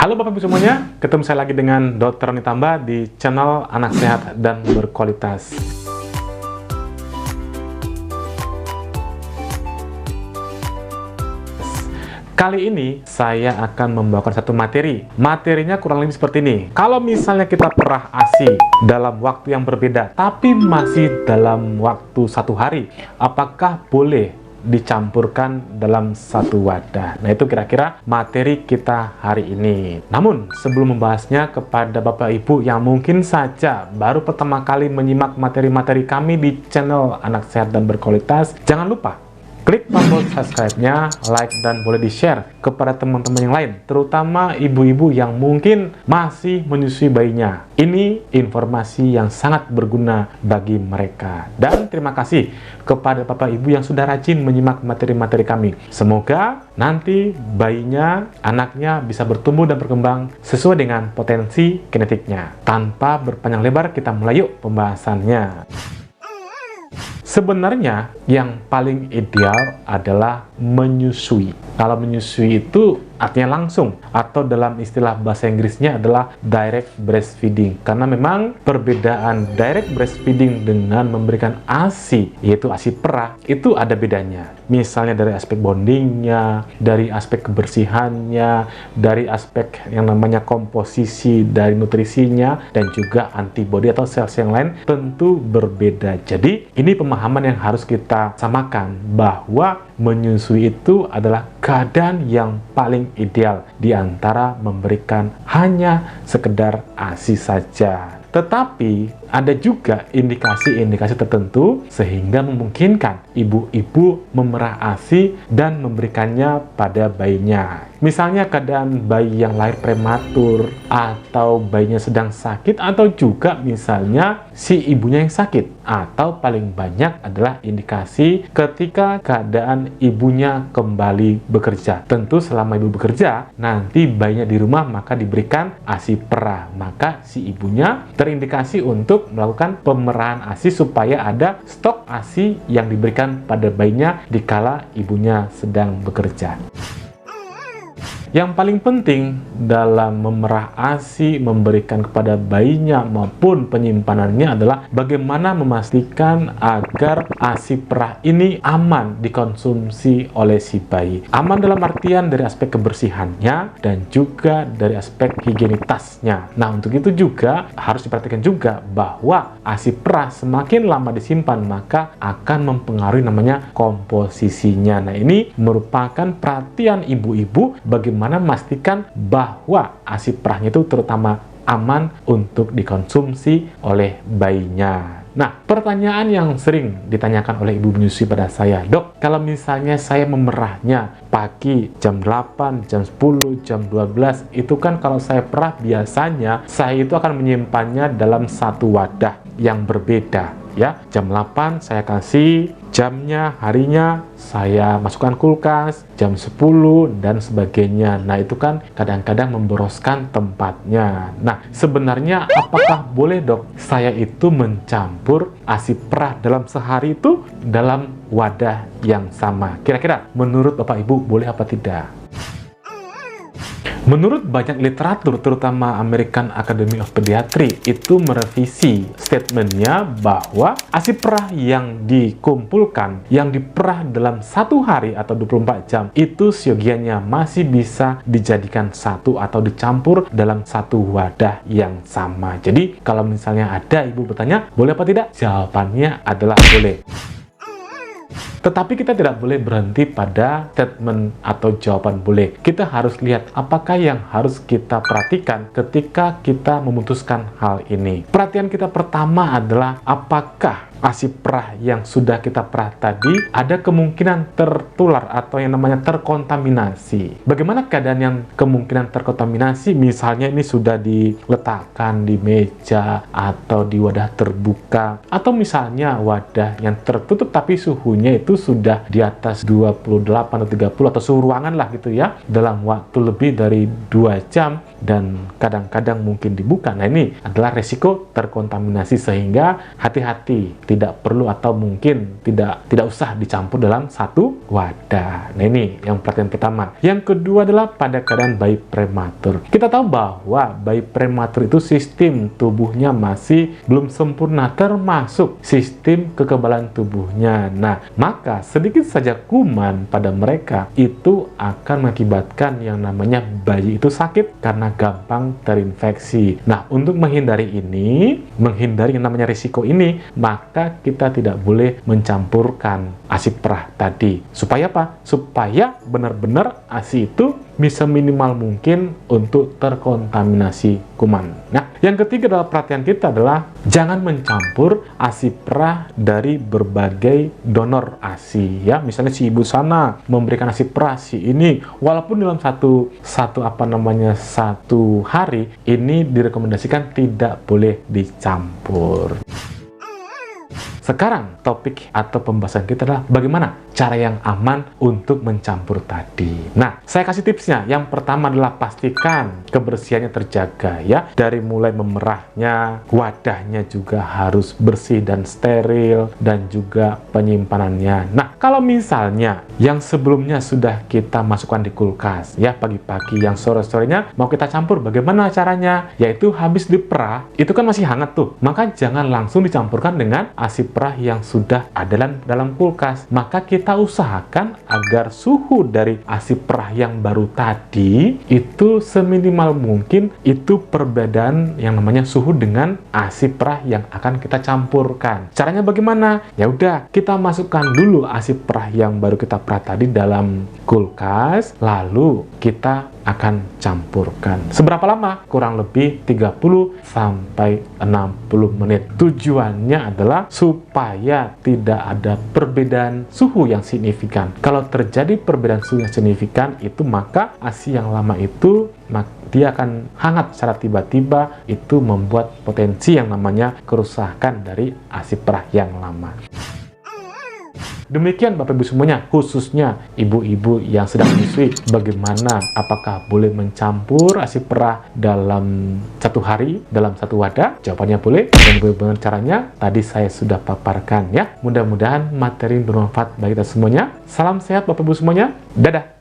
Halo Bapak Ibu semuanya, ketemu saya lagi dengan Dr. Roni Tamba di channel Anak Sehat dan Berkualitas. Kali ini saya akan membawakan satu materi. Materinya kurang lebih seperti ini. Kalau misalnya kita perah ASI dalam waktu yang berbeda, tapi masih dalam waktu satu hari, apakah boleh dicampurkan dalam satu wadah? Nah, itu kira-kira materi kita hari ini. Namun, sebelum membahasnya, kepada Bapak Ibu yang mungkin saja baru pertama kali menyimak materi-materi kami di channel Anak Sehat dan Berkualitas, jangan lupa klik tombol subscribe-nya, like, dan boleh di-share kepada teman-teman yang lain, terutama ibu-ibu yang mungkin masih menyusui bayinya. Ini informasi yang sangat berguna bagi mereka. Dan terima kasih kepada Bapak Ibu yang sudah rajin menyimak materi-materi kami. Semoga nanti bayinya, anaknya bisa bertumbuh dan berkembang sesuai dengan potensi genetiknya. Tanpa berpanjang lebar, kita mulai yuk pembahasannya. Sebenarnya yang paling ideal adalah menyusui. Kalau menyusui itu artinya langsung, atau dalam istilah bahasa Inggrisnya adalah direct breastfeeding. Karena memang perbedaan direct breastfeeding dengan memberikan ASI, yaitu ASI perah, itu ada bedanya. Misalnya dari aspek bondingnya, dari aspek kebersihannya, dari aspek yang namanya komposisi dari nutrisinya, dan juga antibodi atau sel-sel yang lain tentu berbeda. Jadi ini pemahaman yang harus kita samakan, bahwa menyusui itu adalah keadaan yang paling ideal di antara memberikan hanya sekedar ASI saja. Tetapi ada juga indikasi-indikasi tertentu sehingga memungkinkan ibu-ibu memerah ASI dan memberikannya pada bayinya. Misalnya keadaan bayi yang lahir prematur, atau bayinya sedang sakit, atau juga misalnya si ibunya yang sakit, atau paling banyak adalah indikasi ketika keadaan ibunya kembali bekerja. Tentu selama ibu bekerja, nanti bayinya di rumah maka diberikan ASI perah, maka si ibunya terindikasi untuk melakukan pemerahan ASI supaya ada stok ASI yang diberikan pada bayinya dikala ibunya sedang bekerja. Yang paling penting dalam memerah ASI, memberikan kepada bayinya maupun penyimpanannya adalah bagaimana memastikan agar ASI perah ini aman dikonsumsi oleh si bayi. Aman dalam artian dari aspek kebersihannya dan juga dari aspek higienitasnya. Nah, untuk itu juga harus diperhatikan juga bahwa ASI perah semakin lama disimpan maka akan mempengaruhi namanya komposisinya. Nah, ini merupakan perhatian ibu-ibu bagaimana memastikan bahwa ASI perahnya itu terutama aman untuk dikonsumsi oleh bayinya. Nah, pertanyaan yang sering ditanyakan oleh ibu menyusui pada saya, "Dok, kalau misalnya saya memerahnya pagi jam 8, jam 10, jam 12, itu kan kalau saya perah biasanya saya itu akan menyimpannya dalam satu wadah yang berbeda. Ya, jam 8 saya kasih jamnya, harinya saya masukkan kulkas, jam 10 dan sebagainya. Nah, itu kan kadang-kadang memboroskan tempatnya. Nah, sebenarnya apakah boleh, Dok, saya itu mencampur ASI perah dalam sehari itu dalam wadah yang sama? Kira-kira menurut Bapak Ibu boleh apa tidak? Menurut banyak literatur, terutama American Academy of Pediatry, itu merevisi statementnya bahwa ASI perah yang dikumpulkan, yang diperah dalam satu hari atau 24 jam, itu siogianya masih bisa dijadikan satu atau dicampur dalam satu wadah yang sama. Jadi, kalau misalnya ada ibu bertanya, boleh apa tidak? Jawabannya adalah boleh. Tetapi kita tidak boleh berhenti pada statement atau jawaban boleh. Kita harus lihat apakah yang harus kita perhatikan ketika kita memutuskan hal ini. Perhatian kita pertama adalah apakah ASI perah yang sudah kita perah tadi ada kemungkinan tertular atau yang namanya terkontaminasi. Bagaimana keadaan yang kemungkinan terkontaminasi? Misalnya ini sudah diletakkan di meja atau di wadah terbuka, atau misalnya wadah yang tertutup tapi suhunya itu sudah di atas 28 atau 30 atau suhu ruangan lah gitu ya, dalam waktu lebih dari 2 jam, dan kadang-kadang mungkin dibuka. Nah, ini adalah resiko terkontaminasi, sehingga hati-hati, tidak perlu atau mungkin tidak usah dicampur dalam satu wadah. Nah, ini yang perhatian pertama. Yang kedua adalah pada keadaan bayi prematur. Kita tahu bahwa bayi prematur itu sistem tubuhnya masih belum sempurna, termasuk sistem kekebalan tubuhnya. Nah, maka sedikit saja kuman pada mereka itu akan mengakibatkan yang namanya bayi itu sakit karena gampang terinfeksi. Nah, untuk menghindari yang namanya risiko ini, maka kita tidak boleh mencampurkan ASI perah tadi. Supaya apa? Supaya benar-benar ASI itu bisa minimal mungkin untuk terkontaminasi kuman. Nah, yang ketiga adalah perhatian kita adalah jangan mencampur ASI perah dari berbagai donor ASI, ya. Misalnya si ibu sana memberikan ASI perah si ini, walaupun dalam satu hari ini direkomendasikan tidak boleh dicampur. Sekarang topik atau pembahasan kita adalah bagaimana cara yang aman untuk mencampur tadi. Nah, saya kasih tipsnya. Yang pertama adalah pastikan kebersihannya terjaga, ya. Dari mulai memerahnya, wadahnya juga harus bersih dan steril, dan juga penyimpanannya. Nah, kalau misalnya yang sebelumnya sudah kita masukkan di kulkas, ya, pagi-pagi, yang sore-sorenya mau kita campur, bagaimana caranya? Yaitu habis diperah, itu kan masih hangat tuh. Maka jangan langsung dicampurkan dengan ASI perah yang sudah ada dalam kulkas. Maka kita usahakan agar suhu dari ASI perah yang baru tadi itu seminimal mungkin itu perbedaan yang namanya suhu dengan ASI perah yang akan kita campurkan. Caranya bagaimana? Ya udah, kita masukkan dulu ASI perah yang baru kita perah tadi dalam kulkas, lalu kita akan campurkan. Seberapa lama? Kurang lebih 30 sampai 60 menit. Tujuannya adalah supaya tidak ada perbedaan suhu yang signifikan. Kalau terjadi perbedaan suhu yang signifikan itu, maka ASI yang lama itu dia akan hangat secara tiba-tiba, itu membuat potensi yang namanya kerusakan dari ASI perah yang lama. Demikian Bapak Ibu semuanya, khususnya ibu-ibu yang sedang menyusui, bagaimana, apakah boleh mencampur ASI perah dalam satu hari, dalam satu wadah? Jawabannya boleh, dan bagaimana caranya tadi saya sudah paparkan, ya. Mudah-mudahan materi bermanfaat bagi kita semuanya. Salam sehat Bapak Ibu semuanya, dadah!